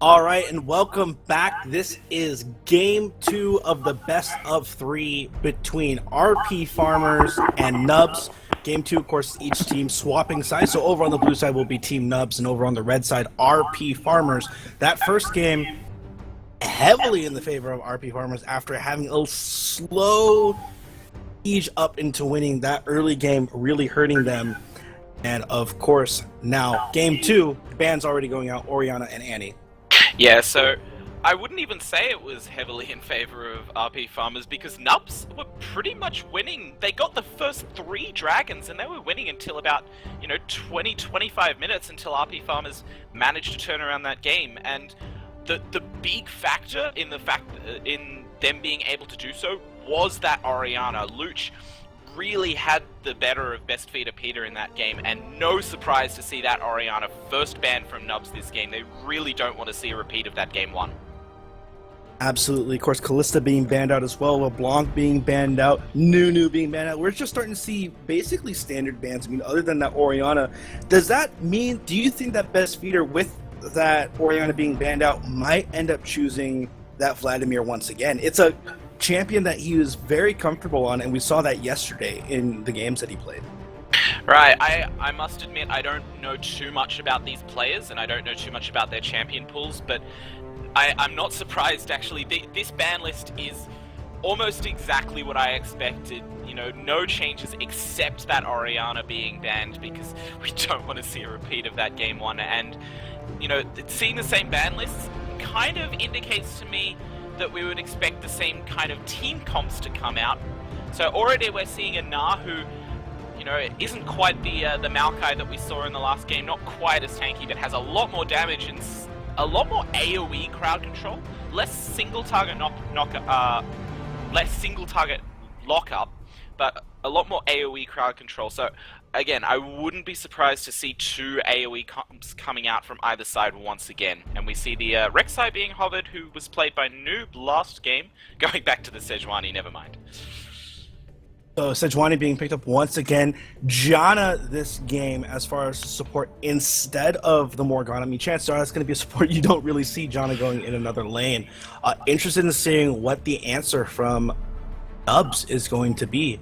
All right, and welcome back. This is game 2 of the best of 3 between RP Farmers and Nubs. Game 2, of course, each team swapping sides. So over on the blue side will be Team Nubs, and over on the red side, RP Farmers. That first game, heavily in the favor of RP Farmers after having a slow siege up into winning that early game, really hurting them. And of course, now game 2, the band's already going out, Oriana and Annie. Yeah, so I wouldn't even say it was heavily in favor of RP Farmers because Nubs were pretty much winning. They got the first 3 dragons and they were winning until about, 20-25 minutes until RP Farmers managed to turn around that game. And the big factor in in them being able to do so was that Oriana. Luch really had the better of Best Feeder Peter in that game, and no surprise to see that Oriana first banned from Nubs this game. They really don't want to see a repeat of that game 1. Absolutely. Of course, Callista being banned out as well, LeBlanc being banned out, Nunu being banned out. We're just starting to see basically standard bans. I mean, other than that Oriana, do you think that Best Feeder with that Oriana being banned out might end up choosing that Vladimir once again? It's a champion that he was very comfortable on, and we saw that yesterday in the games that he played. Right, I must admit I don't know too much about these players and I don't know too much about their champion pools, but I'm not surprised actually. This ban list is almost exactly what I expected. No changes except that Oriana being banned because we don't want to see a repeat of that game 1, and seeing the same ban lists kind of indicates to me that we would expect the same kind of team comps to come out. So already we're seeing a Na who, isn't quite the Maokai that we saw in the last game, not quite as tanky, but has a lot more damage and a lot more AoE crowd control, less single target less single target lockup, but a lot more AoE crowd control. So again, I wouldn't be surprised to see 2 AoE comps coming out from either side once again. And we see the Rek'Sai being hovered, who was played by Noob last game. Going back to the Sejuani, never mind. So Sejuani being picked up once again. Janna this game as far as support instead of the Morgana. I mean, chances are that's going to be a support you don't really see Janna going in another lane. Interested in seeing what the answer from Nubs is going to be.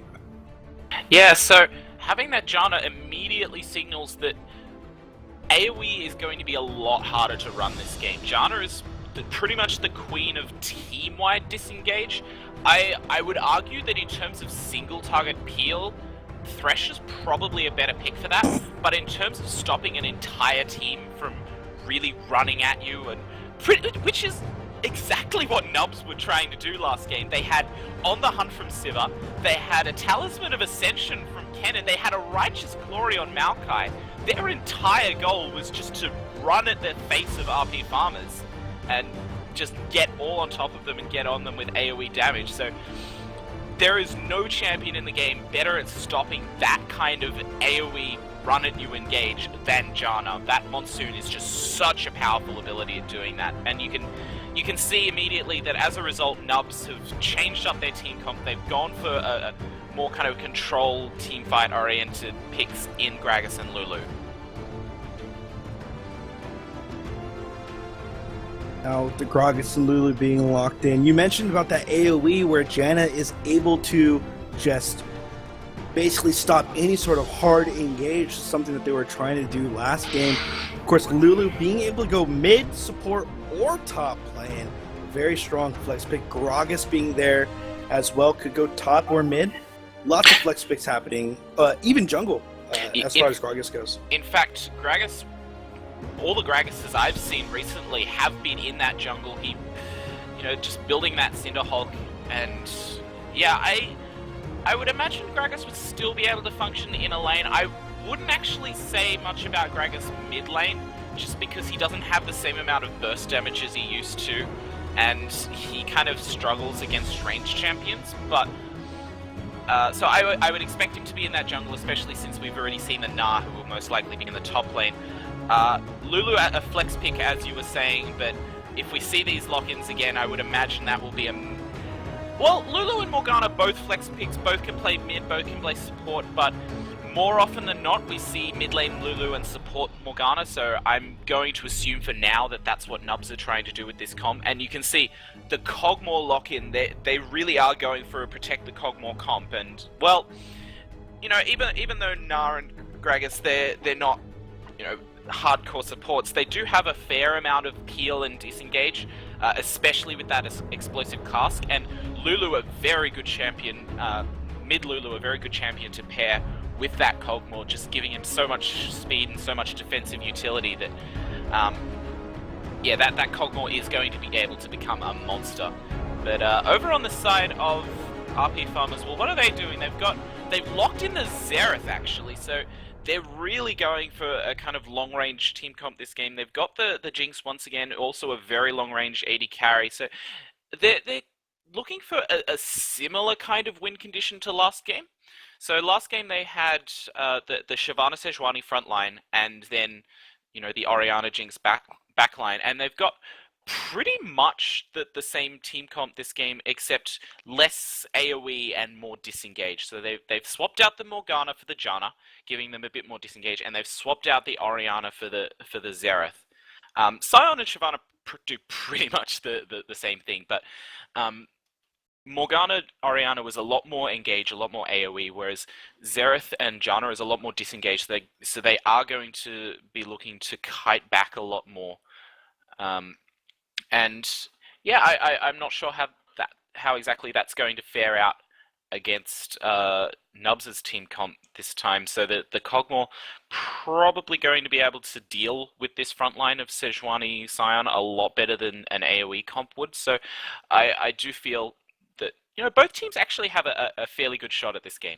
Yeah, so having that Janna immediately signals that AoE is going to be a lot harder to run this game. Janna is pretty much the queen of team-wide disengage. I would argue that in terms of single-target peel, Thresh is probably a better pick for that, but in terms of stopping an entire team from really running at you, which is exactly what Nubs were trying to do last game. They had On the Hunt from Sivir, they had a Talisman of Ascension from Kennen, they had a Righteous Glory on Maokai. Their entire goal was just to run at the face of RP Farmers and just get all on top of them and get on them with AoE damage. So there is no champion in the game better at stopping that kind of AoE run at you engage than Janna. That Monsoon is just such a powerful ability at doing that, and you can see immediately that as a result Nubs have changed up their team comp. They've gone for a more kind of control team fight oriented picks in Gragas and Lulu. Now, the Gragas and Lulu being locked in. You mentioned about that AoE where Janna is able to just basically stop any sort of hard engage, something that they were trying to do last game. Of course, Lulu being able to go mid, support, or top lane. Very strong flex pick. Gragas being there as well, could go top or mid. Lots of flex picks happening, even jungle, as far as Gragas goes. In fact, Gragas, all the Gragases I've seen recently have been in that jungle heap, just building that Cinder Hulk, and yeah, I would imagine Gragas would still be able to function in a lane. I wouldn't actually say much about Gragas mid lane, just because he doesn't have the same amount of burst damage as he used to, and he kind of struggles against ranged champions, but so I would expect him to be in that jungle, especially since we've already seen the Na, who will most likely be in the top lane. Lulu at a flex pick, as you were saying, but if we see these lock-ins again, I would imagine that will be a... Well, Lulu and Morgana both flex picks, both can play mid, both can play support, but more often than not, we see mid lane Lulu and support Morgana, so I'm going to assume for now that that's what Nubs are trying to do with this comp. And you can see the Cogmore lock-in, they really are going for a protect the Cogmore comp. And, well, you know, even though Gnar and Gragas, they're not, you know, hardcore supports, they do have a fair amount of peel and disengage, especially with that explosive cask. And Lulu, a very good champion, mid Lulu, a very good champion to pair with that Cogmore, just giving him so much speed and so much defensive utility that, yeah, that Cogmore is going to be able to become a monster. But over on the side of RP Farmers, well, what are they doing? They've locked in the Xerath, actually, so they're really going for a kind of long-range team comp this game. They've got the Jinx once again, also a very long-range AD carry, so they're looking for a similar kind of win condition to last game. So last game they had the Shyvana Sejuani frontline, and then, you know, the Orianna Jinx backline, and they've got pretty much the same team comp this game, except less AoE and more disengage. So they've swapped out the Morgana for the Janna, giving them a bit more disengage, and they've swapped out the Orianna for the Xerath. Sion and Shyvana do pretty much the same thing, but Morgana Orianna was a lot more engaged, a lot more AoE, whereas Xerath and Janna is a lot more disengaged. So they are going to be looking to kite back a lot more. And yeah, I'm not sure how exactly that's going to fare out against Nubs' team comp this time. So the Cogmore probably going to be able to deal with this front line of Sejuani Sion a lot better than an AoE comp would. So I do feel that, you know, both teams actually have a fairly good shot at this game.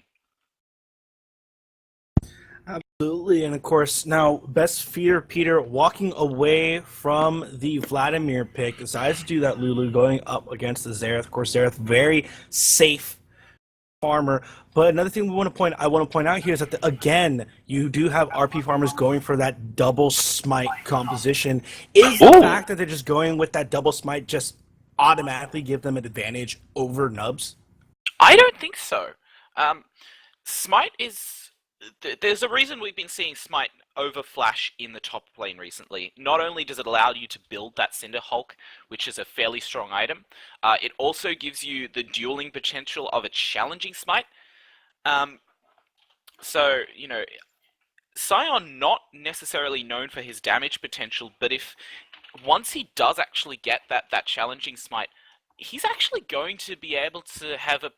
Absolutely, and of course, now Best Feeder Peter walking away from the Vladimir pick, decides to do that Lulu, going up against the Xerath. Of course, Xerath, very safe farmer. But another thing I want to point out here is that, again, you do have RP farmers going for that double smite composition. Is the fact that they're just going with that double smite just automatically give them an advantage over Nubs? I don't think so. Smite is... There's a reason we've been seeing Smite over Flash in the top lane recently. Not only does it allow you to build that Cinder Hulk, which is a fairly strong item, it also gives you the dueling potential of a challenging Smite. So, you know, Sion not necessarily known for his damage potential, but if once he does actually get that challenging Smite, he's actually going to be able to have a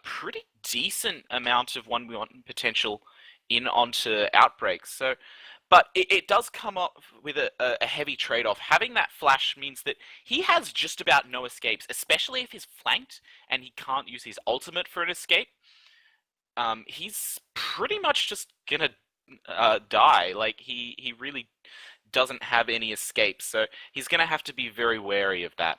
pretty decent amount of 1v1 potential in onto outbreaks. So, but it does come up with a heavy trade-off. Having that flash means that he has just about no escapes, especially if he's flanked and he can't use his ultimate for an escape. He's pretty much just gonna die. Like, he really doesn't have any escapes, so he's gonna have to be very wary of that.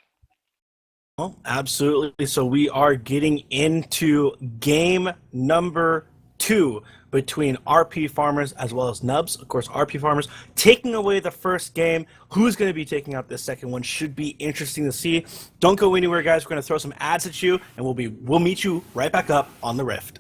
Well, absolutely. So we are getting into game number 2 between RP Farmers as well as Nubs. Of course, RP Farmers taking away the first game. Who's going to be taking out the second one should be interesting to see. Don't go anywhere, guys. We're going to throw some ads at you, and we'll meet you right back up on the Rift.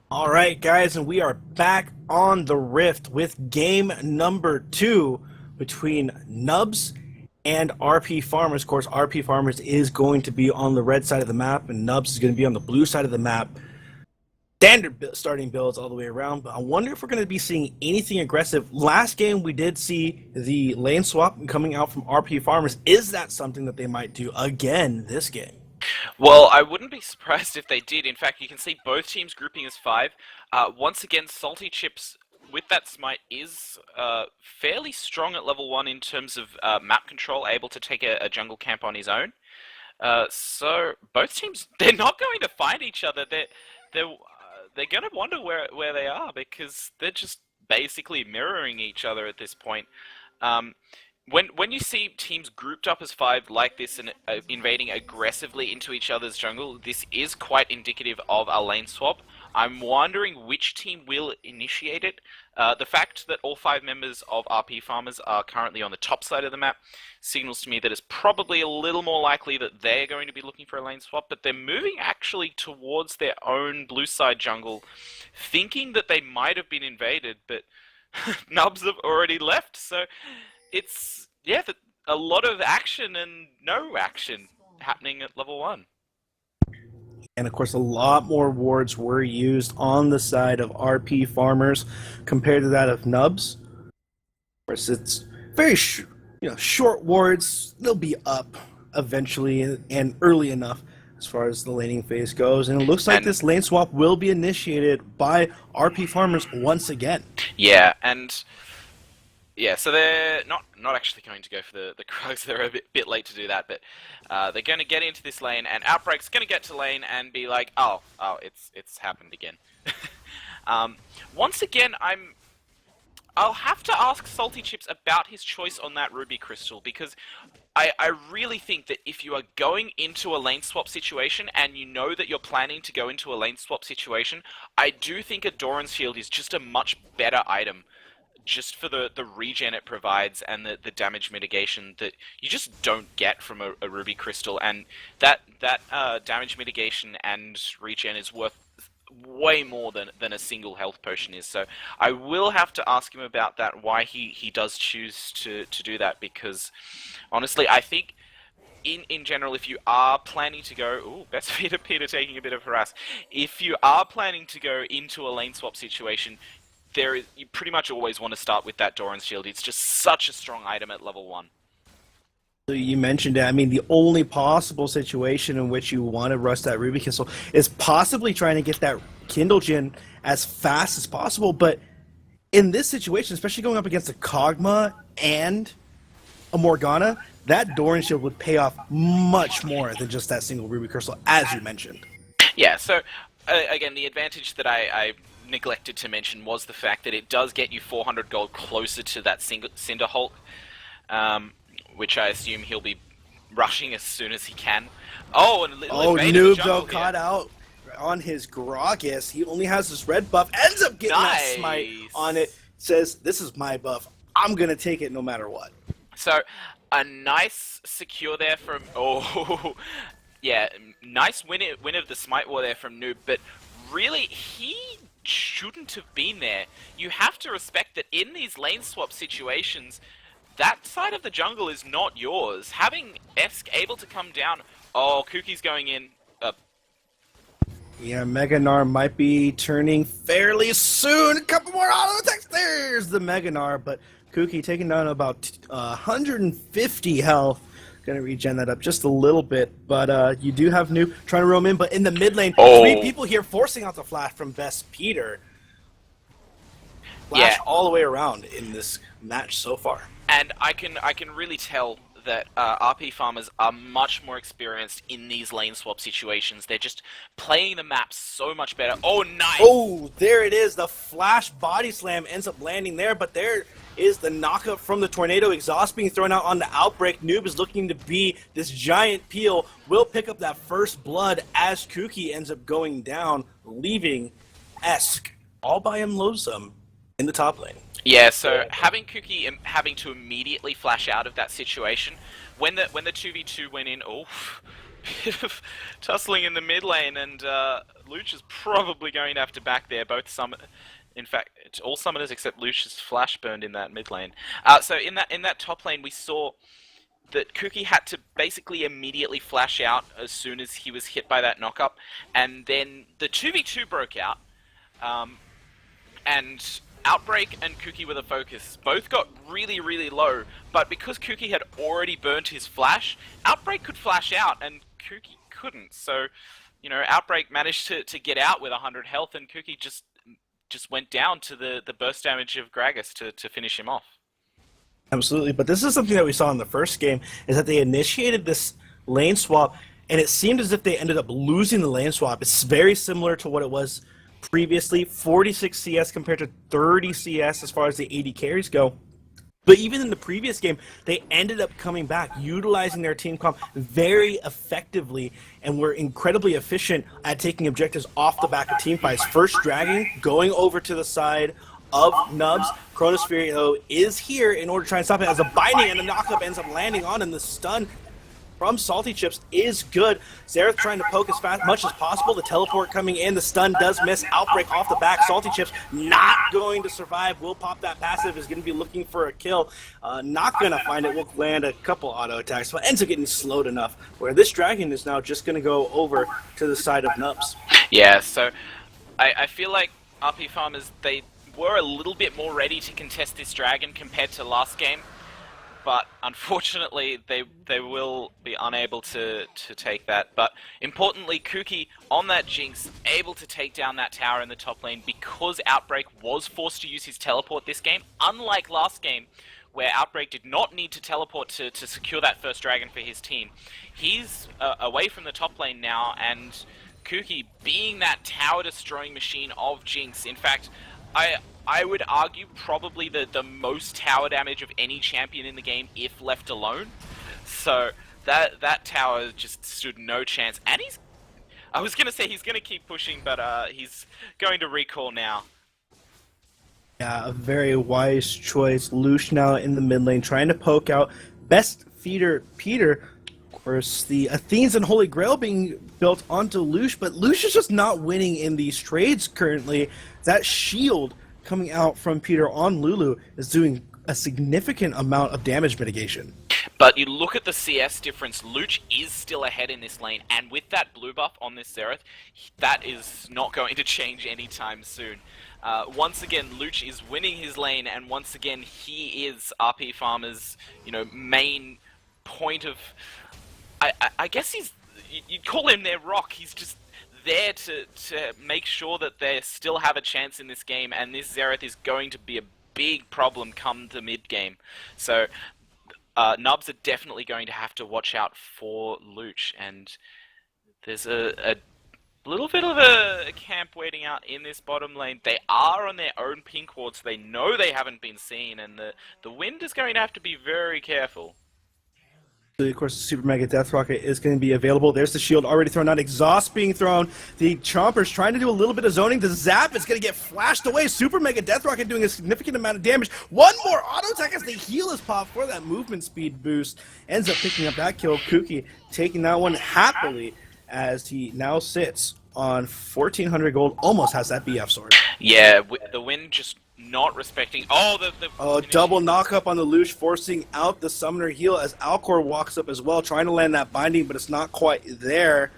All right, guys, and we are back on the Rift with game number 2 between Nubs and RP Farmers. Of course, RP Farmers is going to be on the red side of the map, and Nubs is going to be on the blue side of the map. Standard starting builds all the way around, but I wonder if we're going to be seeing anything aggressive. Last game, we did see the lane swap coming out from RP Farmers. Is that something that they might do again this game? Well, I wouldn't be surprised if they did. In fact, you can see both teams grouping as 5. Once again, Salty Chips with that smite is fairly strong at level 1 in terms of map control, able to take a jungle camp on his own. So both teams, they're not going to find each other. They're going to wonder where they are, because they're just basically mirroring each other at this point. When you see teams grouped up as 5 like this and invading aggressively into each other's jungle, this is quite indicative of a lane swap. I'm wondering which team will initiate it. The fact that all 5 members of RP Farmers are currently on the top side of the map signals to me that it's probably a little more likely that they're going to be looking for a lane swap, but they're moving actually towards their own blue side jungle, thinking that they might have been invaded, but Nubs have already left, so it's, yeah, a lot of action and no action happening at level 1. And of course, a lot more wards were used on the side of RP Farmers compared to that of Nubs. Of course, it's very short wards. They'll be up eventually and early enough as far as the laning phase goes. And it looks like this lane swap will be initiated by RP Farmers once again. Yeah, and yeah, so they're not actually going to go for the Krugs. They're a bit late to do that, but they're going to get into this lane, and Outbreak's going to get to lane and be like, oh, it's happened again. Once again, I'll have to ask Salty Chips about his choice on that Ruby Crystal, because I really think that if you are going into a lane swap situation and you know that you're planning to go into a lane swap situation, I do think a Doran's Shield is just a much better item, just for the regen it provides and the damage mitigation that you just don't get from a Ruby Crystal, and that damage mitigation and regen is worth way more than a single health potion is. So I will have to ask him about that, why he does choose to do that, because honestly I think in general, if you are planning to go, best Peter taking a bit of harass, if you are planning to go into a lane swap situation, you pretty much always want to start with that Doran's Shield. It's just such a strong item at level 1. So you mentioned it. I mean, the only possible situation in which you want to rush that Ruby Crystal is possibly trying to get that Kindle Gen as fast as possible. But in this situation, especially going up against a Kog'Maw and a Morgana, that Doran's Shield would pay off much more than just that single Ruby Crystal, as you mentioned. Yeah, so again, the advantage that I neglected to mention was the fact that it does get you 400 gold closer to that Cinder Hulk, which I assume he'll be rushing as soon as he can. Oh, and Nubs though caught out on his Gragas. He only has this red buff, ends up getting that smite on it, says, this is my buff, I'm gonna take it no matter what. So, a nice secure there from, yeah, nice win of the Smite War there from Noob, but really, he shouldn't have been there. You have to respect that in these lane swap situations, that side of the jungle is not yours. Having Esk able to come down, Kuki's going in. Yeah, Meganar might be turning fairly soon. A couple more auto attacks. There's the Meganar, but Kuki taking down about 150 health. Gonna regen that up just a little bit, but you do have Noob trying to roam in, but in the mid lane, 3 people here forcing out the flash from Best Peter. Flash all the way around in this match so far. And I can really tell that RP Farmers are much more experienced in these lane swap situations. They're just playing the map so much better. Oh, nice! Oh, there it is. The flash body slam ends up landing there, but there is the knockup from the Tornado exhaust being thrown out on the Outbreak. Noob is looking to be this giant peel. Will pick up that first blood as Kuki ends up going down, leaving Esk all by him lonesome in the top lane. Yeah, so having Kuki having to immediately flash out of that situation, when the 2v2 went in, bit of tussling in the mid lane, and Luch is probably going to have to back there. Both summon, in fact, all summoners except Luch's flash burned in that mid lane. So in that top lane, we saw that Kuki had to basically immediately flash out as soon as he was hit by that knockup, and then the 2v2 broke out, and Outbreak and Kuki were the focus. Both got really, really low, but because Kuki had already burnt his flash, Outbreak could flash out, and Kuki couldn't. So, you know, Outbreak managed to get out with 100 health, and Kuki just went down to the burst damage of Gragas to finish him off. Absolutely, but this is something that we saw in the first game, is that they initiated this lane swap, and it seemed as if they ended up losing the lane swap. It's very similar to what it was previously, 46 CS compared to 30 CS as far as the AD carries go. But even in the previous game, they ended up coming back, utilizing their team comp very effectively, and were incredibly efficient at taking objectives off the back of team fights. First dragging, going over to the side of Nubs. Chronosphere, though, is here in order to try and stop it as a binding, and the knockup ends up landing on him. The stun from Salty Chips is good. Xerath trying to poke as much as possible. The teleport coming in. The stun does miss. Outbreak off the back. Salty Chips not going to survive. Will pop that passive. Is going to be looking for a kill. Not going to find it. Will land a couple auto attacks, but ends up getting slowed enough where this dragon is now just going to go over to the side of Nubs. Yeah, so I feel like RP Farmers, they were a little bit more ready to contest this dragon compared to last game, but unfortunately they will be unable to take that. But importantly, Kuki on that Jinx, able to take down that tower in the top lane because Outbreak was forced to use his teleport this game, unlike last game where Outbreak did not need to teleport to secure that first dragon for his team. He's away from the top lane now, and Kuki being that tower destroying machine of Jinx, in fact, I would argue probably the most tower damage of any champion in the game if left alone. So that tower just stood no chance. And I was going to say he's going to keep pushing, but he's going to recall now. Yeah, a very wise choice. Lush now in the mid lane trying to poke out best feeder Peter. Of course, the Athenes and Holy Grail being built onto Lush, but Lush is just not winning in these trades currently. That shield coming out from Peter on Lulu is doing a significant amount of damage mitigation. But you look at the CS difference, Luch is still ahead in this lane, and with that blue buff on this Xerath, that is not going to change anytime soon. Once again, Luch is winning his lane, and once again, he is RP Farmer's, main point of... I guess you'd call him their rock. He's just there to make sure that they still have a chance in this game, and this Xerath is going to be a big problem come the mid game. So Nubs are definitely going to have to watch out for Luch, and there's a little bit of a camp waiting out in this bottom lane. They are on their own pink ward, so they know they haven't been seen, and the wind is going to have to be very careful. Of course, the Super Mega Death Rocket is going to be available. There's the shield already thrown out. Exhaust being thrown. The Chompers trying to do a little bit of zoning. The Zap is going to get flashed away. Super Mega Death Rocket doing a significant amount of damage. One more auto attack as the heal is popped for that movement speed boost. Ends up picking up that kill. Kuki taking that one happily as he now sits on 1,400 gold. Almost has that BF sword. Yeah, the wind just... not respecting... double knock-up on the Lush, forcing out the summoner heal as Alcor walks up as well, trying to land that binding, but it's not quite there.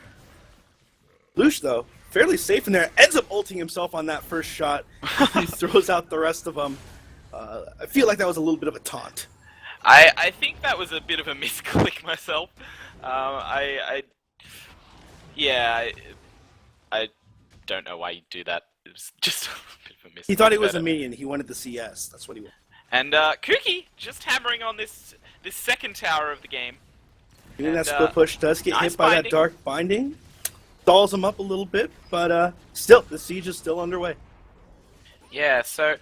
Lush, though, fairly safe in there, ends up ulting himself on that first shot. He throws out the rest of them. I feel like that was a little bit of a taunt. I think that was a bit of a misclick myself. I don't know why you'd do that. It was just a bit of a misclick. He thought he was a minion. He wanted the CS. That's what he wanted. And Kuki just hammering on this second tower of the game. Doing that split push, does get hit by that dark binding. Stalls him up a little bit, but still, the siege is still underway. Yeah, so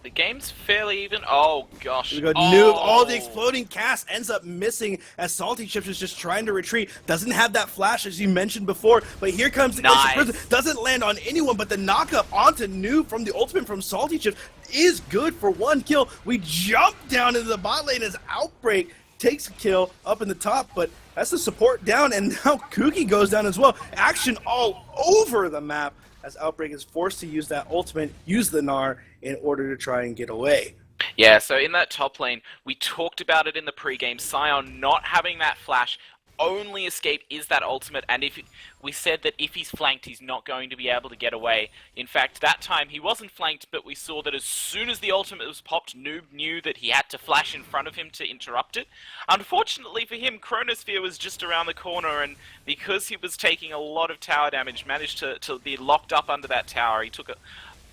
the game's fairly even. Oh gosh. We go Noob. Oh, the exploding cast ends up missing as Salty Chips is just trying to retreat. Doesn't have that flash as you mentioned before, but here comes the prison. Doesn't land on anyone, but the knockup onto Noob from the ultimate from Salty Chips is good for one kill. We jump down into the bot lane as Outbreak takes a kill up in the top, but that's the support down, and now Kuki goes down as well. Action all over the map as Outbreak is forced to use that ultimate, use the Gnar in order to try and get away. Yeah, so in that top lane, we talked about it in the pregame. Sion not having that flash, only escape is that ultimate, and if we said that if he's flanked, he's not going to be able to get away. In fact, that time he wasn't flanked, but we saw that as soon as the ultimate was popped, Noob knew that he had to flash in front of him to interrupt it. Unfortunately for him, Chronosphere was just around the corner, and because he was taking a lot of tower damage, managed to be locked up under that tower. He took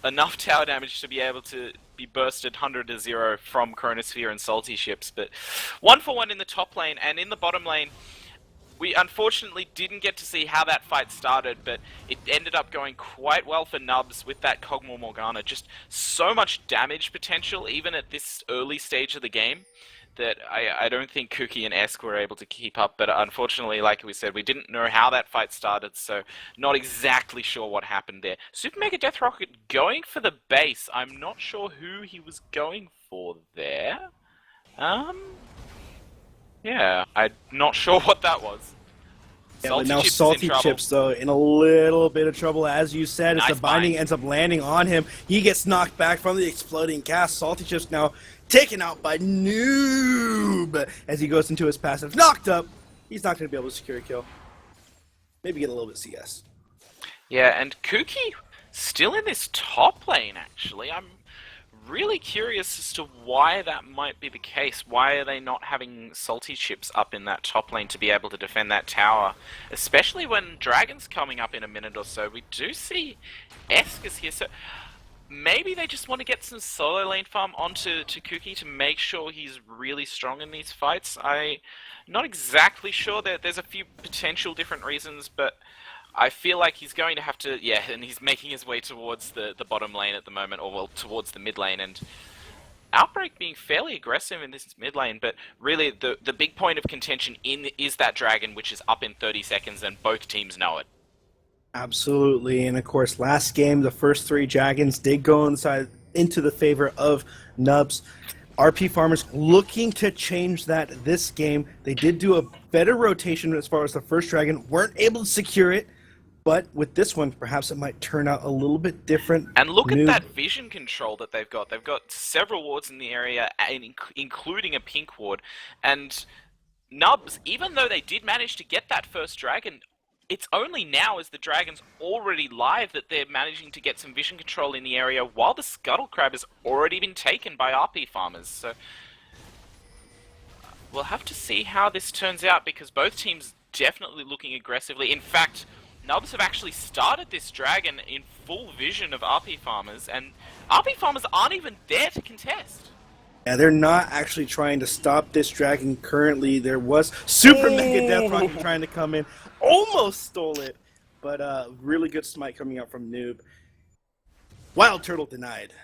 enough tower damage to be able to be bursted 100-0 from Chronosphere and Salty ships, but 1-for-1 in the top lane, and in the bottom lane, we unfortunately didn't get to see how that fight started, but it ended up going quite well for Nubs with that Kog'Maw Morgana. Just so much damage potential, even at this early stage of the game, that I don't think Kuki and Esk were able to keep up. But unfortunately, like we said, we didn't know how that fight started, so not exactly sure what happened there. Super Mega Death Rocket going for the base. I'm not sure who he was going for there. Yeah, I'm not sure what that was. Yeah, but now Salty Chips, though, in a little bit of trouble. As you said, as the binding ends up landing on him, he gets knocked back from the exploding cast. Salty Chips now taken out by Noob as he goes into his passive. Knocked up. He's not going to be able to secure a kill. Maybe get a little bit CS. Yeah, and Kuki still in this top lane, actually. I'm really curious as to why that might be the case. Why are they not having Salty Chips up in that top lane to be able to defend that tower? Especially when Dragon's coming up in a minute or so. We do see Eskers here, so maybe they just want to get some solo lane farm onto Kuki to make sure he's really strong in these fights. I'm not exactly sure. There's a few potential different reasons, but I feel like he's going to have to, yeah, and he's making his way towards the bottom lane at the moment, or well, towards the mid lane, and Outbreak being fairly aggressive in this mid lane, but really the big point of contention is that dragon, which is up in 30 seconds, and both teams know it. Absolutely, and of course, last game, the first 3 dragons did go into the favor of Nubs. RP Farmers looking to change that this game. They did do a better rotation as far as the first dragon, weren't able to secure it. But with this one, perhaps it might turn out a little bit different. And look at that vision control that they've got. They've got several wards in the area, including a pink ward. And Nubs, even though they did manage to get that first dragon, it's only now as the dragon's already live that they're managing to get some vision control in the area, while the Scuttle Crab has already been taken by RP Farmers. So we'll have to see how this turns out, because both teams definitely looking aggressively. In fact, Nubs have actually started this dragon in full vision of RP Farmers, and RP Farmers aren't even there to contest. Yeah, they're not actually trying to stop this dragon currently. There was Super Mega Death Rocket trying to come in. Almost stole it, but really good smite coming out from Noob. Wild Turtle denied.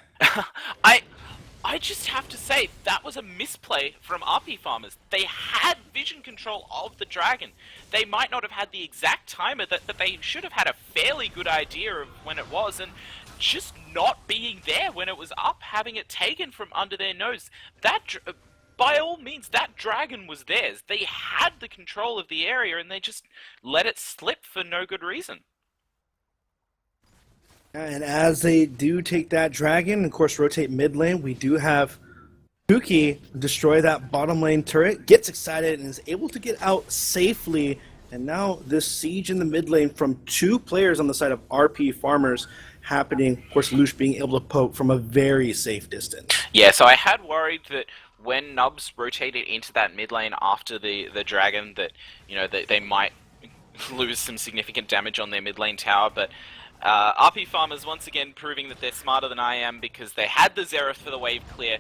I just have to say, that was a misplay from RP Farmers. They had vision control of the dragon. They might not have had the exact timer, but they should have had a fairly good idea of when it was, and just not being there when it was up, having it taken from under their nose. By all means, that dragon was theirs. They had the control of the area, and they just let it slip for no good reason. And as they do take that dragon, of course, rotate mid lane, we do have Kuki destroy that bottom lane turret, gets excited, and is able to get out safely. And now this siege in the mid lane from 2 players on the side of RP Farmers happening. Of course, Lush being able to poke from a very safe distance. Yeah, so I had worried that when Nubs rotated into that mid lane after the dragon, that, you know, they might lose some significant damage on their mid lane tower, but RP Farmers once again proving that they're smarter than I am, because they had the Xerath for the wave clear.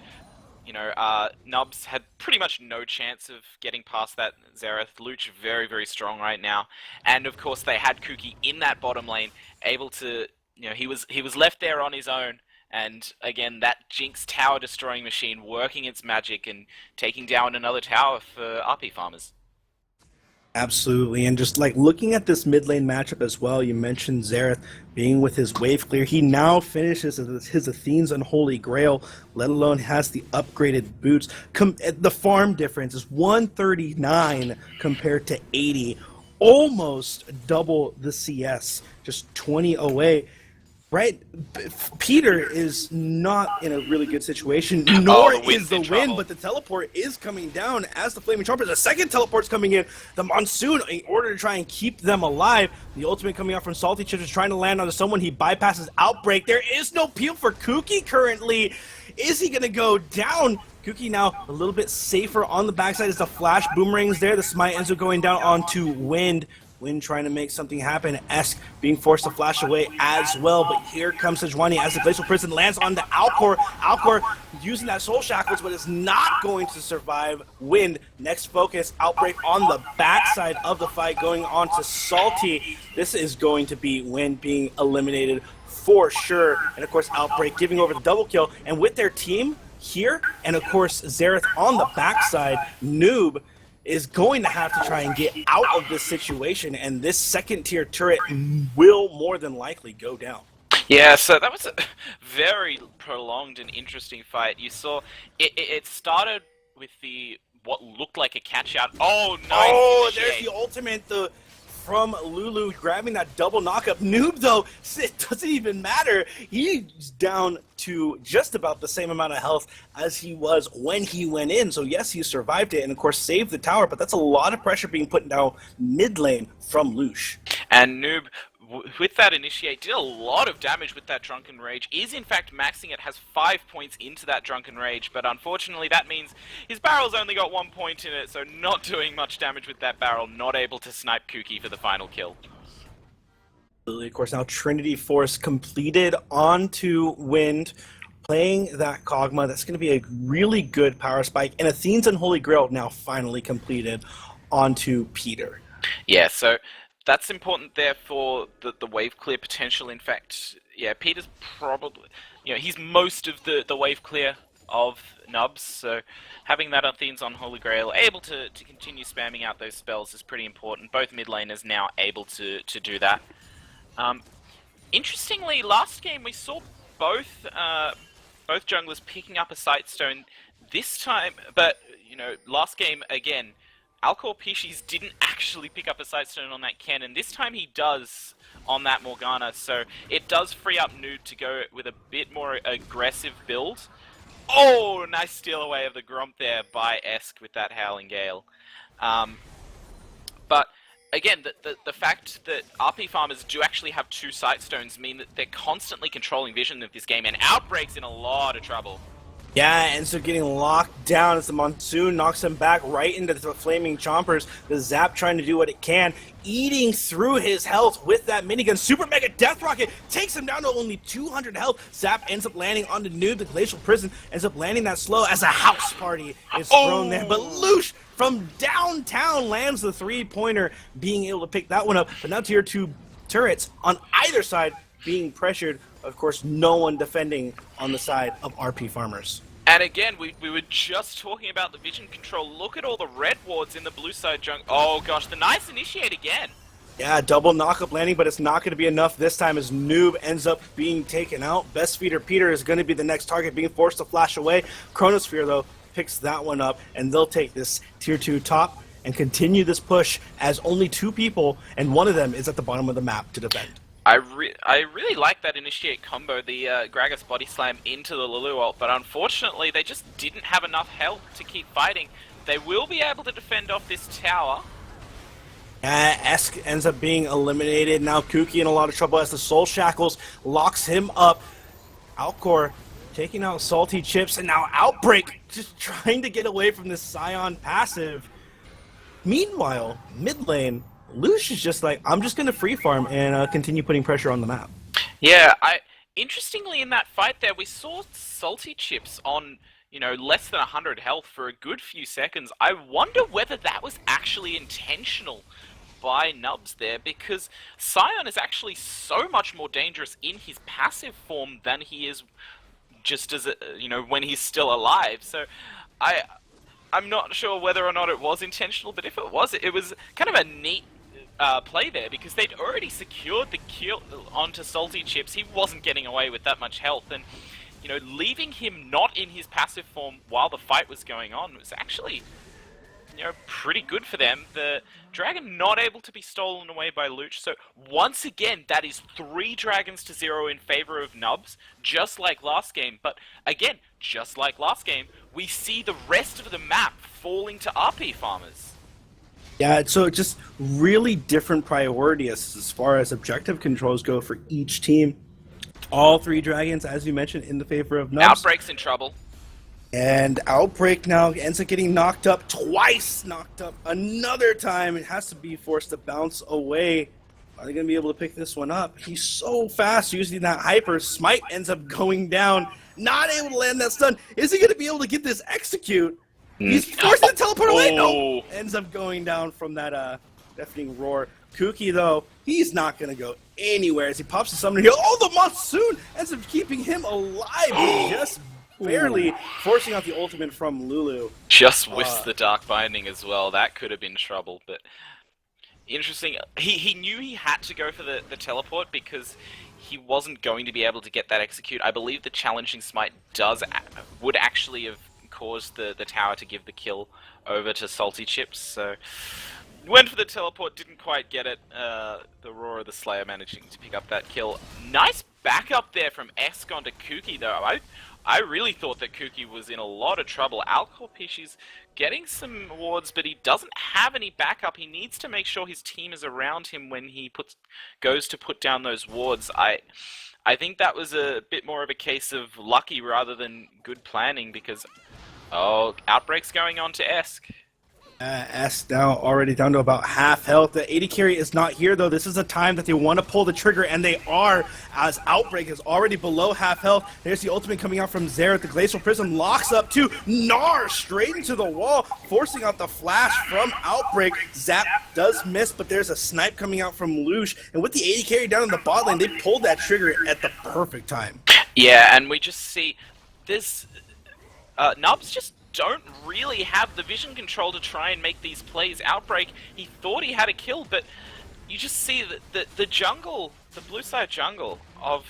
You know, Nubs had pretty much no chance of getting past that Xerath. Luch very, very strong right now. And of course they had Kuki in that bottom lane, able to, you know, he was left there on his own. And again, that Jinx tower destroying machine working its magic and taking down another tower for RP Farmers. Absolutely, and just like looking at this mid lane matchup as well, you mentioned Xerath being with his wave clear. He now finishes his Athene's Unholy Grail, let alone has the upgraded boots. The farm difference is 139 compared to 80, almost double the CS, just 20 away. Right, Peter is not in a really good situation, nor the wind's is the in wind, trouble. but the teleport is coming down as the Flaming Trumpet. The second teleport's coming in, the Monsoon, in order to try and keep them alive. The ultimate coming out from Salty Chips is trying to land onto someone. He bypasses Outbreak. There is no peel for Kuki currently. Is he going to go down? Kuki now a little bit safer on the backside as the flash boomerangs there. The smite ends up going down onto Wind. Wind trying to make something happen. Esk being forced to flash away as well. But here comes Sejuani as the Glacial Prison lands on the Alcor. Alcor using that Soul Shackles, but is not going to survive. Wind, next focus, Outbreak on the backside of the fight, going on to Salty. This is going to be Wind being eliminated for sure. And of course, Outbreak giving over the double kill. And with their team here, and of course, Xerath on the backside, Noob is going to have to try and get out of this situation, and this second tier turret will more than likely go down. Yeah, so that was a very prolonged and interesting fight. You saw it started with what looked like a catch out. Oh, nice! Oh, there's the ultimate from Lulu grabbing that double knockup. Noob, though, it doesn't even matter. He's down to just about the same amount of health as he was when he went in. So yes, he survived it and of course saved the tower, but that's a lot of pressure being put down mid lane from Lush. And Noob, with that initiate, did a lot of damage with that Drunken Rage, is in fact maxing it, has 5 points into that Drunken Rage, but unfortunately that means his barrel's only got 1 point in it, so not doing much damage with that barrel, not able to snipe Kuki for the final kill. Of course, now Trinity Force completed onto Wind, playing that Kog'Maw. That's going to be a really good power spike, and Athene's Unholy Grail now finally completed onto Peter. Yeah, so that's important there for the wave clear potential. In fact, yeah, Peter's probably, he's most of the wave clear of Nubs, so having that Athene's Unholy Grail able to continue spamming out those spells is pretty important. Both mid laners now able to do that. Interestingly, last game we saw both junglers picking up a Sightstone this time, but, last game, again, Alcor Pisces didn't actually pick up a Sightstone on that cannon. This time he does on that Morgana, so it does free up Noob to go with a bit more aggressive build. Oh, nice steal away of the Gromp there by Esk with that Howling Gale. But again, the fact that RP farmers do actually have 2 Sightstones mean that they're constantly controlling vision of this game, and Outbreak's in a lot of trouble. Yeah, and so getting locked down as the Monsoon knocks him back right into the Flaming Chompers. The Zap trying to do what it can, eating through his health with that minigun. Super Mega Death Rocket takes him down to only 200 health. Zap ends up landing on the Noob. The Glacial Prison ends up landing that slow as a house party is thrown there. But Lush from downtown lands the 3-pointer, being able to pick that one up. But now tier 2 turrets on either side being pressured. Of course, no one defending on the side of RP farmers. And again, we were just talking about the vision control. Look at all the red wards in the blue side junk. Oh gosh, the nice initiate again. Yeah, double knock-up landing, but it's not going to be enough this time as Noob ends up being taken out. Best Feeder Peter is going to be the next target, being forced to flash away. Chronosphere, though, picks that one up, and they'll take this tier 2 top and continue this push as only 2 people, and one of them is at the bottom of the map to defend. I really like that initiate combo, the Gragas body slam into the Lulu ult, but unfortunately they just didn't have enough health to keep fighting. They will be able to defend off this tower. Esk ends up being eliminated. Now Kuki in a lot of trouble as the Soul Shackles locks him up. Alcor taking out Salty Chips, and now Outbreak just trying to get away from this Scion passive. Meanwhile, mid lane, Lush is just like, I'm just going to free farm and continue putting pressure on the map. Yeah, interestingly in that fight there, we saw Salty Chips on, less than 100 health for a good few seconds. I wonder whether that was actually intentional by Nubs there, because Scion is actually so much more dangerous in his passive form than he is just as, when he's still alive. So I'm not sure whether or not it was intentional, but if it was kind of a neat play there because they'd already secured the kill onto Salty Chips. He wasn't getting away with that much health, and leaving him not in his passive form while the fight was going on was actually pretty good for them. The dragon not able to be stolen away by Luch. So once again, that is 3 dragons to 0 in favor of Nubs, just like last game. But again, just like last game, we see the rest of the map falling to RP farmers. Yeah, so just really different priorities as far as objective controls go for each team. All 3 dragons, as you mentioned, in the favor of Nubs. Outbreak's in trouble. And Outbreak now ends up getting knocked up twice, knocked up another time. It has to be forced to bounce away. Are they going to be able to pick this one up? He's so fast using that hyper. Smite ends up going down, not able to land that stun. Is he going to be able to get this execute? He's forced to teleport away. No, ends up going down from that deafening roar. Kuki, though, he's not going to go anywhere as he pops the summoner heal. Oh, the Monsoon ends up keeping him alive. Just barely forcing out the ultimate from Lulu. Just whiffs the Dark Binding as well. That could have been trouble, but interesting. He knew he had to go for the teleport because he wasn't going to be able to get that execute. I believe the challenging smite would actually have caused the tower to give the kill over to Salty Chips, so went for the teleport, didn't quite get it. The Roar of the Slayer managing to pick up that kill. Nice backup there from Esk onto Kuki, though. I really thought that Kuki was in a lot of trouble. Alcorpishi's getting some wards, but he doesn't have any backup. He needs to make sure his team is around him when he goes to put down those wards. I think that was a bit more of a case of lucky rather than good planning because, Outbreak's going on to Esk. S now already down to about half health. The AD carry is not here, though. This is a time that they want to pull the trigger, and they are, as Outbreak is already below half health. There's the ultimate coming out from Xerath. The Glacial Prism locks up to Gnar straight into the wall, forcing out the flash from Outbreak. Zap does miss, but there's a snipe coming out from Lush, and with the AD carry down in the bot lane, they pulled that trigger at the perfect time. Yeah, and we just see this Nubs just don't really have the vision control to try and make these plays. Outbreak, he thought he had a kill, but you just see that the jungle, the blue side jungle of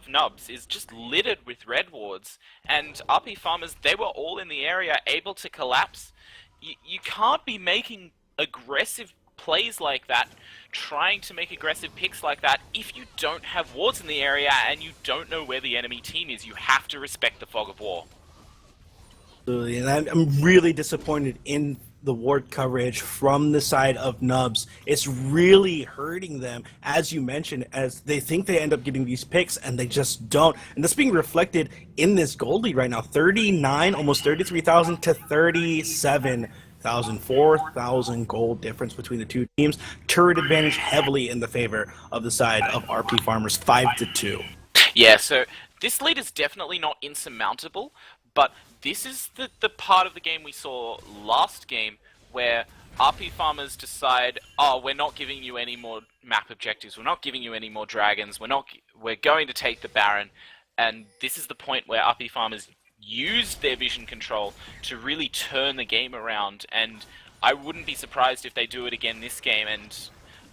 Nubs is just littered with red wards, and RP farmers, they were all in the area able to collapse. You can't be making aggressive plays like that, trying to make aggressive picks like that, if you don't have wards in the area and you don't know where the enemy team is. You have to respect the fog of war. And I'm really disappointed in the ward coverage from the side of Nubs. It's really hurting them, as you mentioned, as they think they end up getting these picks and they just don't. And that's being reflected in this gold lead right now. 39, almost 33,000 to 37,000, 4,000 gold difference between the two teams. Turret advantage heavily in the favor of the side of RP Farmers, 5-2. Yeah, so this lead is definitely not insurmountable, but this is the part of the game we saw last game where RP farmers decide, we're not giving you any more map objectives, we're not giving you any more dragons, we're going to take the Baron, and this is the point where RP farmers used their vision control to really turn the game around, and I wouldn't be surprised if they do it again this game, and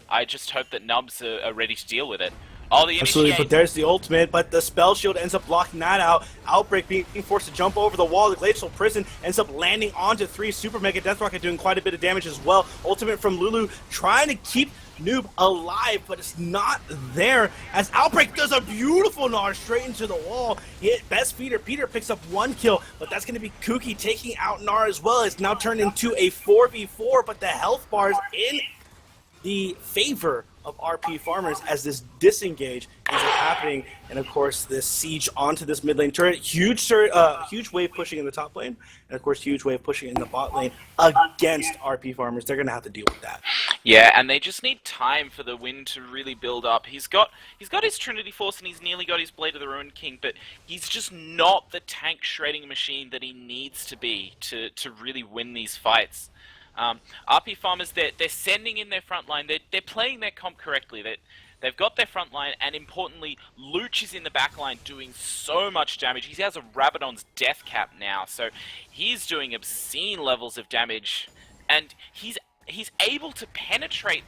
I just hope that Nubs are ready to deal with it. Absolutely, but there's the ultimate, but the spell shield ends up blocking that out. Outbreak being forced to jump over the wall. The Glacial Prison ends up landing onto 3. Super Mega Death Rocket doing quite a bit of damage as well. Ultimate from Lulu trying to keep Noob alive, but it's not there as Outbreak does a beautiful Gnar straight into the wall. Hit Best Feeder. Peter picks up 1 kill, but that's going to be Kuki taking out Gnar as well. It's now turned into a 4v4, but the health bars in the favor of RP farmers as this disengage is happening, and of course this siege onto this mid lane turret. Huge wave pushing in the top lane, and of course huge wave pushing in the bot lane against RP farmers. They're gonna have to deal with that. Yeah, and they just need time for the win to really build up. He's got his Trinity Force and he's nearly got his Blade of the Ruined King, but he's just not the tank shredding machine that he needs to be to really win these fights. RP farmers, they're sending in their front line. They're playing their comp correctly. They're they've got their front line, and importantly, Luch is in the back line doing so much damage. He has a Rabadon's death cap now, so he's doing obscene levels of damage, and he's able to penetrate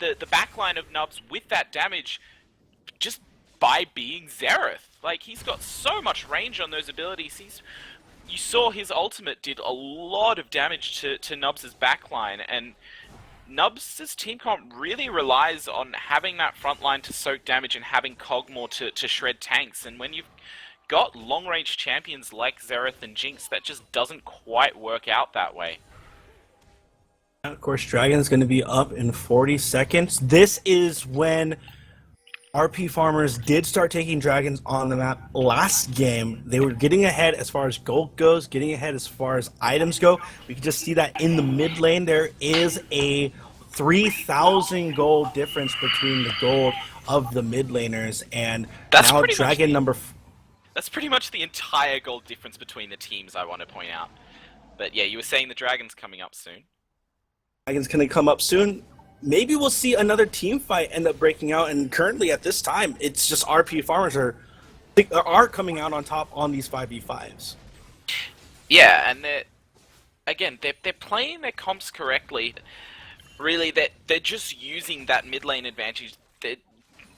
the back line of Nubs with that damage just by being Xerath. Like, he's got so much range on those abilities. You saw his ultimate did a lot of damage to Nubs' backline, and Nubs' team comp really relies on having that front line to soak damage and having Cogmore to shred tanks. And when you've got long-range champions like Xerath and Jinx, that just doesn't quite work out that way. Of course, Dragon's going to be up in 40 seconds. This is when RP Farmers did start taking Dragons on the map last game. They were getting ahead as far as gold goes, getting ahead as far as items go. We can just see that in the mid lane there is a 3,000 gold difference between the gold of the mid laners, and now Dragon number... That's pretty much the entire gold difference between the teams, I want to point out. But yeah, you were saying the Dragon's coming up soon. Dragon's going to come up soon. Maybe we'll see another team fight end up breaking out, and currently at this time, it's just RP Farmers are coming out on top on these 5v5s. Yeah, and they're playing their comps correctly. Really, they're just using that mid lane advantage.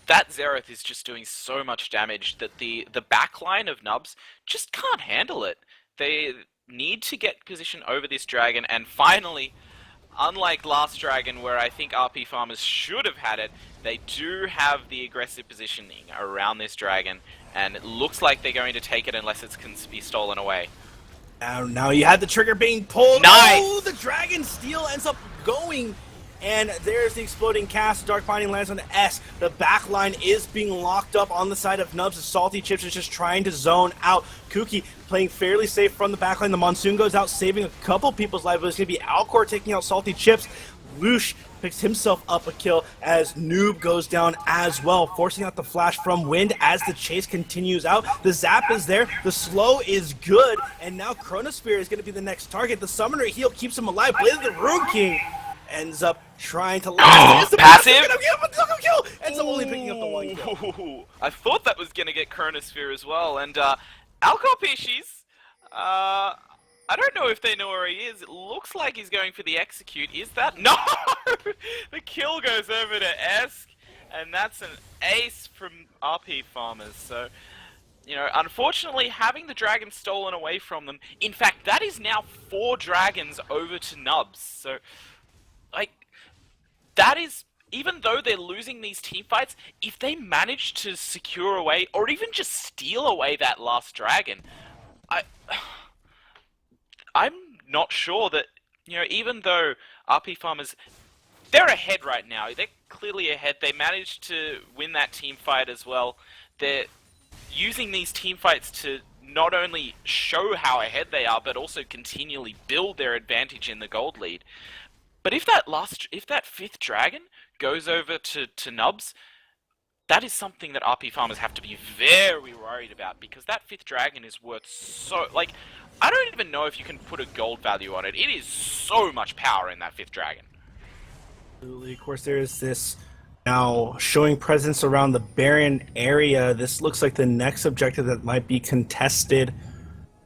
That Xerath is just doing so much damage that the backline of Nubs just can't handle it. They need to get position over this Dragon, and finally, unlike last Dragon, where I think RP Farmers should have had it, they do have the aggressive positioning around this Dragon, and it looks like they're going to take it unless it can be stolen away. Now you had the trigger being pulled. Nice! Oh, the Dragon Steel ends up going, and there's the exploding cast. Dark Binding lands on the S. The back line is being locked up on the side of Nubs. The Salty Chips is just trying to zone out. Kuki playing fairly safe from the back line. The Monsoon goes out, saving a couple people's lives, but it's going to be Alcor taking out Salty Chips. Lush picks himself up a kill as Noob goes down as well, forcing out the flash from Wind as the chase continues out. The zap is there, the slow is good, and now Chronosphere is going to be the next target. The Summoner heal keeps him alive with the Rune King. Ends up trying to last. Passive? Kill. Ends up only picking up the one kill. I thought that was going to get Chronosphere as well, and Alcor Pisces, I don't know if they know where he is. It looks like he's going for the execute. Is that? No! The kill goes over to Esk, and that's an ace from RP Farmers. So, you know, unfortunately, having the Dragon stolen away from them, in fact, that is now 4 Dragons over to Nubs. So, like, that is, even though they're losing these team fights, if they manage to secure away, or even just steal away that last Dragon, I'm not sure that, you know, even though RP Farmers, they're ahead right now. They're clearly ahead. They managed to win that team fight as well. They're using these team fights to not only show how ahead they are, but also continually build their advantage in the gold lead. But if that 5th Dragon goes over to Nubs, that is something that RP Farmers have to be very worried about, because that 5th Dragon is worth so... Like, I don't even know if you can put a gold value on it. It is so much power in that 5th Dragon. Of course, there is this now showing presence around the Baron area. This looks like the next objective that might be contested.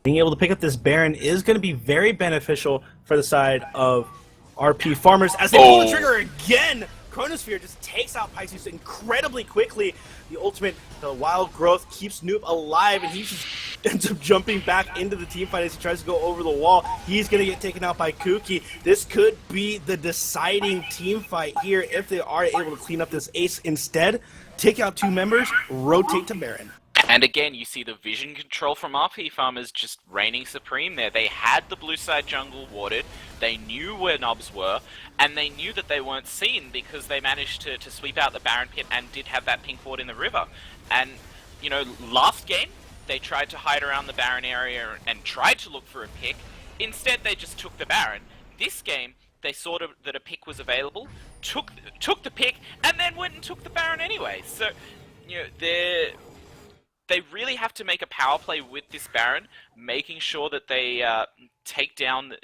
Being able to pick up this Baron is going to be very beneficial for the side of RP Farmers as they pull the trigger again. Chronosphere just takes out Pisces incredibly quickly. The ultimate, the wild growth, keeps Noob alive, and he just ends up jumping back into the team fight as he tries to go over the wall. He's going to get taken out by Kuki. This could be the deciding team fight here if they are able to clean up this ace. Instead, take out 2 members, rotate to Baron. And again, you see the vision control from RP Farmers just reigning supreme there. They had the blue side jungle warded, they knew where Nubs were, and they knew that they weren't seen because they managed to sweep out the Baron pit and did have that pink ward in the river. And, you know, last game, they tried to hide around the Baron area and tried to look for a pick. Instead, they just took the Baron. This game, they saw that a pick was available, took the pick, and then went and took the Baron anyway. So, you know, they really have to make a power play with this Baron, making sure that they take down,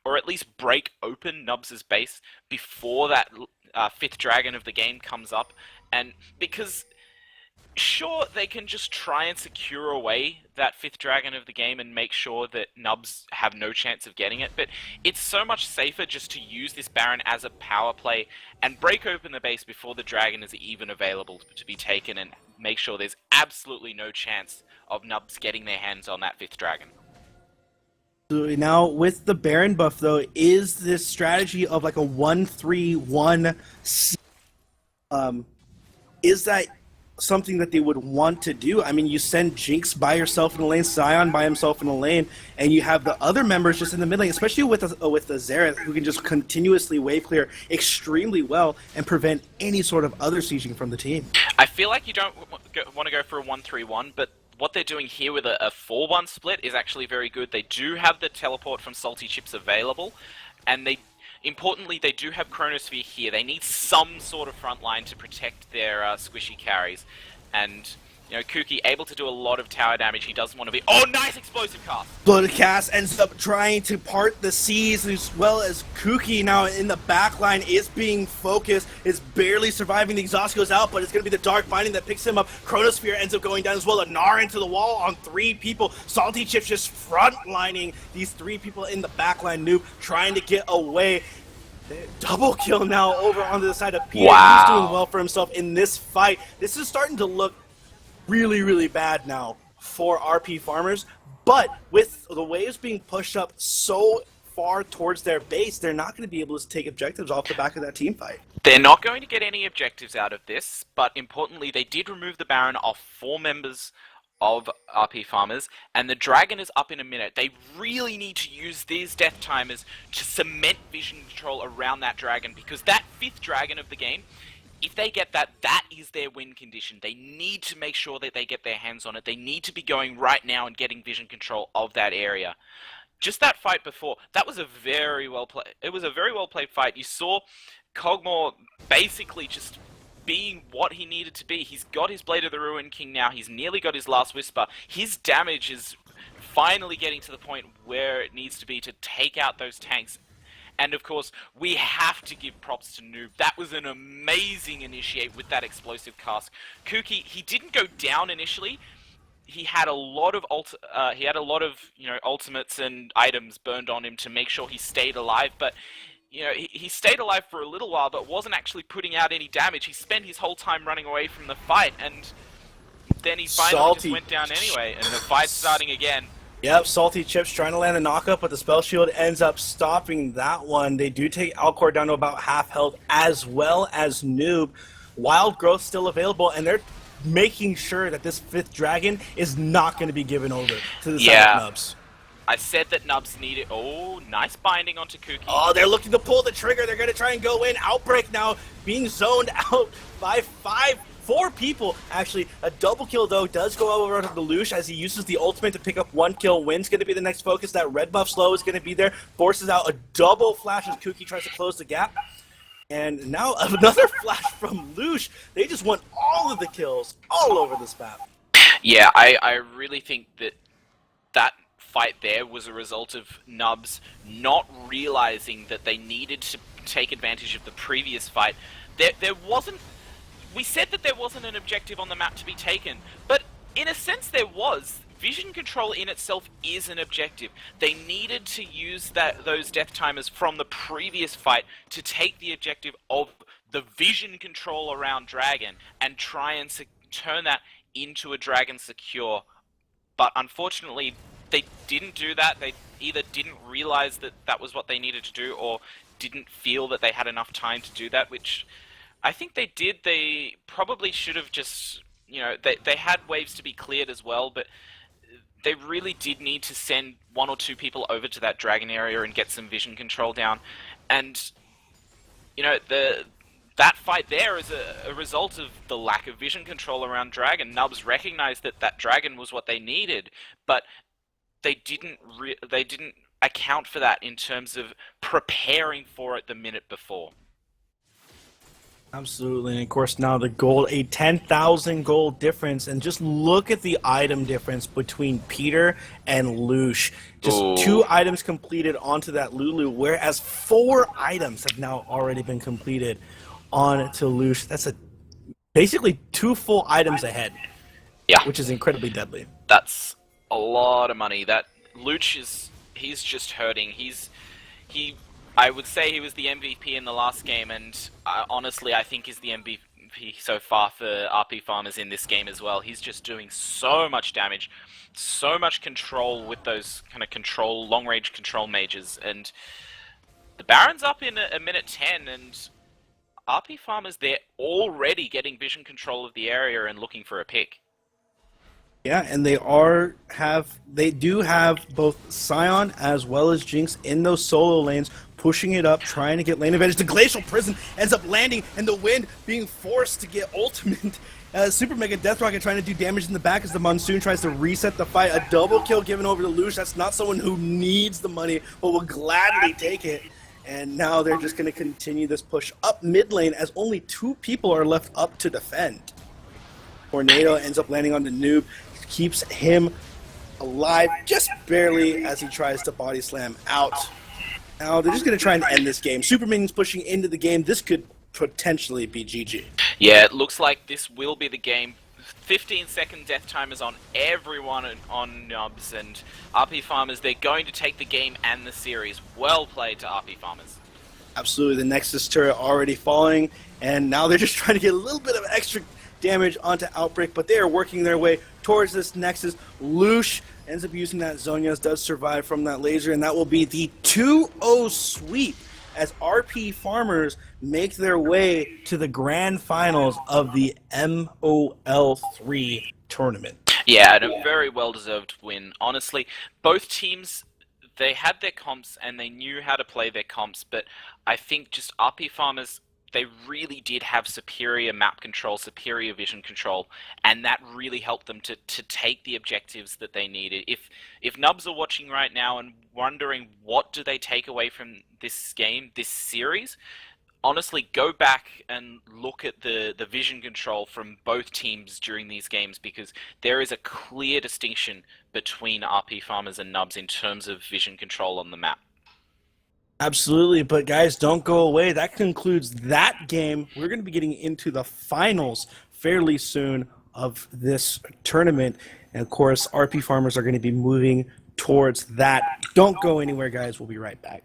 or at least break open Nubs' base before that 5th Dragon of the game comes up. And because sure, they can just try and secure away that 5th dragon of the game and make sure that Nubs have no chance of getting it, but it's so much safer just to use this Baron as a power play and break open the base before the dragon is even available to be taken and make sure there's absolutely no chance of Nubs getting their hands on that 5th dragon. Now, with the Baron buff, though, is this strategy of like a 1-3-1, is that something that they would want to do? I mean, you send Jinx by yourself in the lane, Sion by himself in the lane, and you have the other members just in the mid lane, especially with the Xerath, who can just continuously wave clear extremely well and prevent any sort of other sieging from the team. I feel like you don't want to go for a 1-3-1, but what they're doing here with a 4-1 split is actually very good. They do have the teleport from Salty Chips available, and importantly, they do have Chronosphere here. They need some sort of front line to protect their squishy carries. And, you know, Kuki able to do a lot of tower damage. He doesn't want to be... Oh, nice explosive cast! Blooded Cast ends up trying to part the seas, as well as Kuki now in the backline is being focused, is barely surviving. The exhaust goes out, but it's going to be the Dark Binding that picks him up. Chronosphere ends up going down as well. A Gnar into the wall on 3 people. Salty Chips just frontlining these 3 people in the backline. Noob trying to get away. Double kill now over onto the side of Peter. Wow. He's doing well for himself in this fight. This is starting to look really, really bad now for RP farmers, but with the waves being pushed up so far towards their base, they're not going to be able to take objectives off the back of that team fight. They're not going to get any objectives out of this, but importantly, they did remove the Baron off 4 members of RP farmers, and the dragon is up in a minute. They really need to use these death timers to cement vision control around that dragon, because that 5th dragon of the game, if they get that, that is their win condition. They need to make sure that they get their hands on it. They need to be going right now and getting vision control of that area. Just that fight before, that was a very well played. It was a very well played fight. You saw Kog'Maw basically just being what he needed to be. He's got his Blade of the Ruin King now. He's nearly got his last Whisper. His damage is finally getting to the point where it needs to be to take out those tanks. And of course, we have to give props to Noob. That was an amazing initiate with that explosive cast. Kuki, he didn't go down initially. He had a lot of ultimates and items burned on him to make sure he stayed alive, but you know, he stayed alive for a little while, but wasn't actually putting out any damage. He spent his whole time running away from the fight, and then he finally just went down anyway, and the fight's starting again. Yep, Salty Chips trying to land a knockup, but the Spell Shield ends up stopping that one. They do take Alcor down to about half health, as well as Noob. Wild Growth still available, and they're making sure that this 5th dragon is not going to be given over to the side of Nubs. I said that Nubs needed... Oh, nice binding onto Kuki. Oh, they're looking to pull the trigger. They're going to try and go in. Outbreak now being zoned out by 4 people. Actually, a double kill, though, does go over to the Lelouch as he uses the ultimate to pick up 1 kill. Win's going to be the next focus. That red buff slow is going to be there. Forces out a double flash as Kuki tries to close the gap. And now another flash from Lelouch. They just want all of the kills all over this map. Yeah, I really think that fight there was a result of Nubs not realizing that they needed to take advantage of the previous fight. There wasn't... We said that there wasn't an objective on the map to be taken, but in a sense there was. Vision control in itself is an objective. They needed to use those death timers from the previous fight to take the objective of the vision control around Dragon and try and turn that into a Dragon secure. But unfortunately, they didn't do that. They either didn't realize that that was what they needed to do, or didn't feel that they had enough time to do that, which I think they did. They probably should have just, you know, they had waves to be cleared as well, but they really did need to send 1 or 2 people over to that dragon area and get some vision control down. And, you know, that fight there is a result of the lack of vision control around dragon. Nubs recognized that that dragon was what they needed, but they didn't account for that in terms of preparing for it the minute before. Absolutely, and of course now the gold, a 10,000 gold difference, and just look at the item difference between Peter and Lelouch. Just 2 items completed onto that Lulu, whereas 4 items have now already been completed onto Lelouch. That's a basically 2 full items ahead. Yeah. Which is incredibly deadly. That's a lot of money. That Luch he's just hurting. I would say he was the MVP in the last game, and honestly, I think he's the MVP so far for RP Farmers in this game as well. He's just doing so much damage, so much control with those kind of long-range control mages, and the Baron's up in a minute 10, and RP Farmers, they're already getting vision control of the area and looking for a pick. Yeah, and they do have both Scion as well as Jinx in those solo lanes, pushing it up, trying to get lane advantage. The Glacial Prison ends up landing, and the Wind being forced to get ultimate. Super Mega Death Rocket trying to do damage in the back as the Monsoon tries to reset the fight. A double kill given over to Lush. That's not someone who needs the money, but will gladly take it. And now they're just going to continue this push up mid lane as only 2 people are left up to defend. Tornado ends up landing on the Noob, keeps him alive just barely as he tries to body slam out. Now they're just going to try and end this game. Super Minions pushing into the game. This could potentially be GG. Yeah, it looks like this will be the game. 15-second death timers on everyone on Nubs, and RP Farmers, they're going to take the game and the series. Well played to RP Farmers. Absolutely, the Nexus turret already falling, and now they're just trying to get a little bit of extra damage onto Outbreak, but they are working their way towards this Nexus. Lush ends up using that. Zhonya's does survive from that laser, and that will be the 2-0 sweep as RP Farmers make their way to the grand finals of the MOL3 tournament. Yeah, and a very well-deserved win. Honestly, both teams, they had their comps and they knew how to play their comps, but I think just RP Farmers, they really did have superior map control, superior vision control, and that really helped them to take the objectives that they needed. If Nubs are watching right now and wondering what do they take away from this game, this series, honestly, go back and look at the vision control from both teams during these games, because there is a clear distinction between RP Farmers and Nubs in terms of vision control on the map. Absolutely, but guys, don't go away. That concludes that game. We're going to be getting into the finals fairly soon of this tournament. And of course, RP Farmers are going to be moving towards that. Don't go anywhere, guys. We'll be right back.